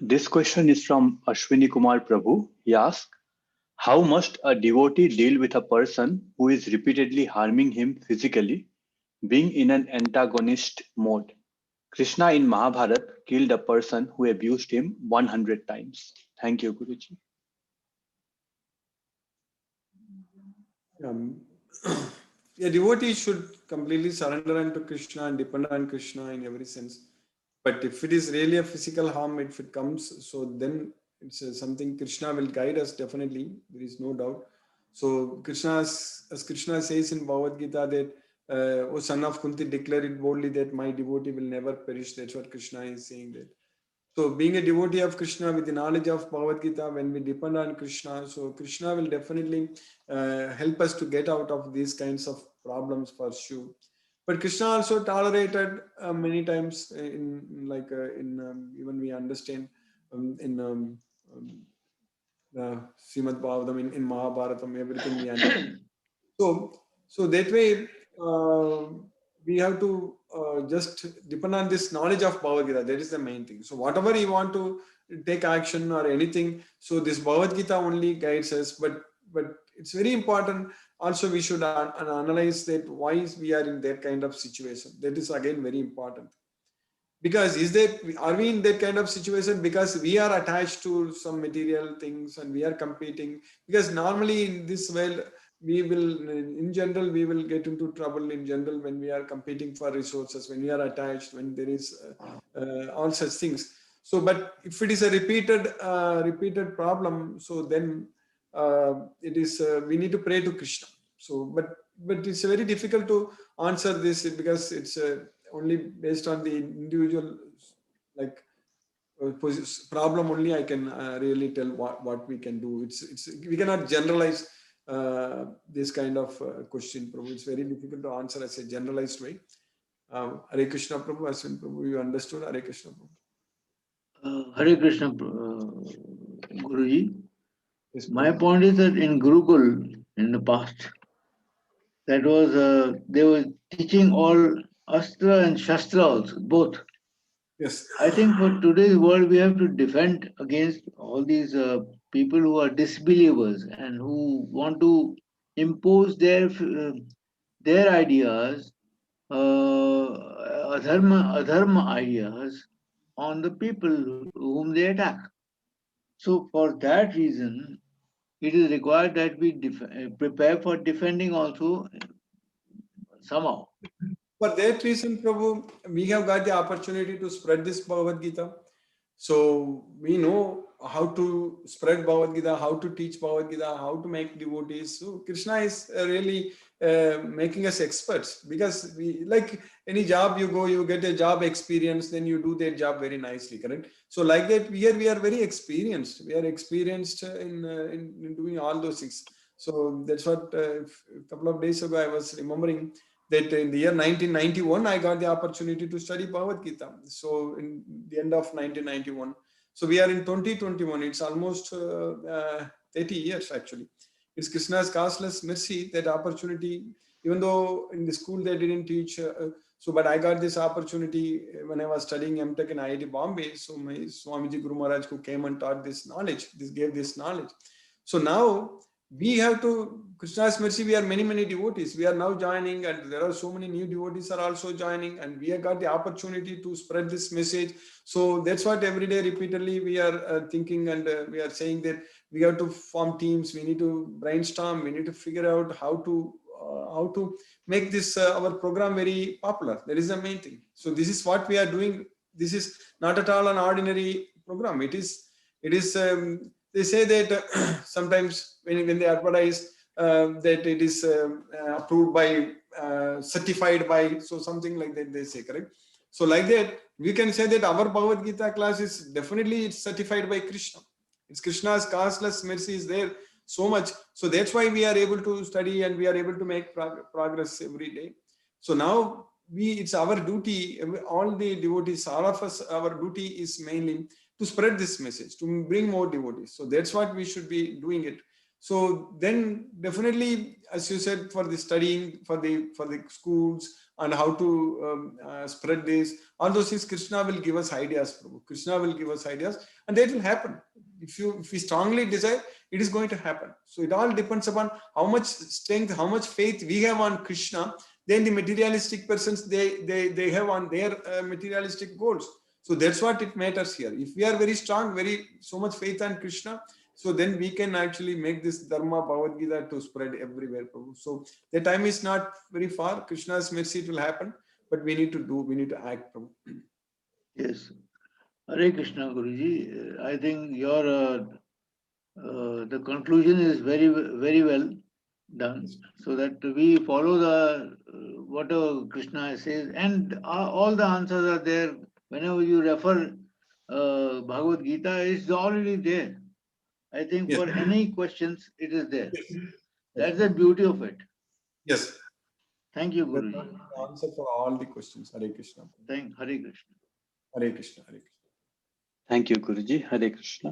This question is from Ashwini Kumar Prabhu. He asks, how must a devotee deal with a person who is repeatedly harming him physically, being in an antagonist mode? Krishna in Mahabharata killed a person who abused him 100 times. Thank you, Guruji. Um, a devotee should completely surrender unto Krishna and depend on Krishna in every sense. But if it is really a physical harm, if it comes, so then it's something Krishna will guide us definitely. There is no doubt. So Krishna, as Krishna says in Bhagavad Gita that, "O son of Kunti, declare it boldly that my devotee will never perish." That's what Krishna is saying that. So being a devotee of Krishna with the knowledge of Bhagavad Gita, when we depend on Krishna, so Krishna will definitely help us to get out of these kinds of problems for sure. But Krishna also tolerated many times in like in even we understand in Srimad Bhagavatam, in Mahabharatam, everything we understand. So, so that way, we have to just depend on this knowledge of Bhagavad Gita. That is the main thing. So, whatever you want to take action or anything, so this Bhagavad Gita only guides us. But it's very important. Also, we should analyze that why we are in that kind of situation. That is again very important. Because is that are we in that kind of situation because we are attached to some material things and we are competing? Because normally in this world we will in general we will get into trouble in general when we are competing for resources, when we are attached, when there is all such things. So but if it is a repeated problem, so then it is we need to pray to Krishna. So but it's very difficult to answer this because it's only based on the individual like problem only I can really tell what we can do. It's we cannot generalize this kind of question, Prabhu. It's very difficult to answer as a generalized way. Hare Krishna, Prabhu. Aswin Prabhu, you understood? Hare Krishna, Prabhu. Hare Krishna, Guruji. Yes, My Prabhu. point is that in Gurukul, in the past, that was they were teaching all Astra and Shastra also, both. Yes. I think for today's world, we have to defend against all these people who are disbelievers and who want to impose their ideas, adharma ideas on the people whom they attack. So for that reason, it is required that we prepare for defending also somehow. For that reason, Prabhu, we have got the opportunity to spread this Bhagavad Gita. So we know how to spread Bhagavad Gita, how to teach Bhagavad Gita, how to make devotees. So Krishna is really making us experts because we like any job you go, you get a job experience, then you do that job very nicely, correct? So like that, we are very experienced. We are experienced in doing all those things. So that's what a couple of days ago I was remembering that in the year 1991, I got the opportunity to study Bhagavad Gita. So in the end of 1991. So we are in 2021. It's almost 30 years actually. It's Krishna's causeless mercy, that opportunity, even though in the school they didn't teach. So, but I got this opportunity when I was studying MTech in IIT Bombay. So my Swamiji Guru Maharaj who came and taught this knowledge, this gave this knowledge. So now we have to, Krishna's mercy, we are many devotees. We are now joining, and there are so many new devotees are also joining, and we have got the opportunity to spread this message. So that's what every day repeatedly we are thinking, and we are saying that we have to form teams. We need to brainstorm. We need to figure out how to make this our program very popular. That is the main thing. So this is what we are doing. This is not at all an ordinary program. It is. They say that sometimes when they advertise that it is approved by certified by, so something like that they say, correct? So like that we can say that our Bhagavad Gita class is definitely it's certified by Krishna. It's Krishna's causeless mercy is there so much, so that's why we are able to study and we are able to make progress every day. So now it's our duty, all the devotees, all of us, our duty is mainly to spread this message, to bring more devotees. So that's what we should be doing it. So then definitely, as you said, for the studying, for the schools, and how to spread this. All those things Krishna will give us ideas, Prabhu. Krishna will give us ideas, and that will happen. If we strongly desire, it is going to happen. So it all depends upon how much strength, how much faith we have on Krishna. Then the materialistic persons, they have on their materialistic goals. So that's what it matters here. If we are very strong, so much faith on Krishna, so then we can actually make this Dharma Bhagavad Gita to spread everywhere, Prabhu. So the time is not very far. Krishna's mercy, it will happen, but we need to act, Prabhu. Yes. Hare Krishna, Guruji. I think your the conclusion is very well done, so that we follow the whatever Krishna says, and all the answers are there. Whenever you refer Bhagavad Gita, it's already there. I think Yes. for any questions, it is there. Yes. That's the beauty of it. Yes. Thank you, That's Guruji. the answer for all the questions. Hare Krishna. Hare Krishna. Hare Krishna. Hare Krishna. Thank you, Guruji. Hare Krishna.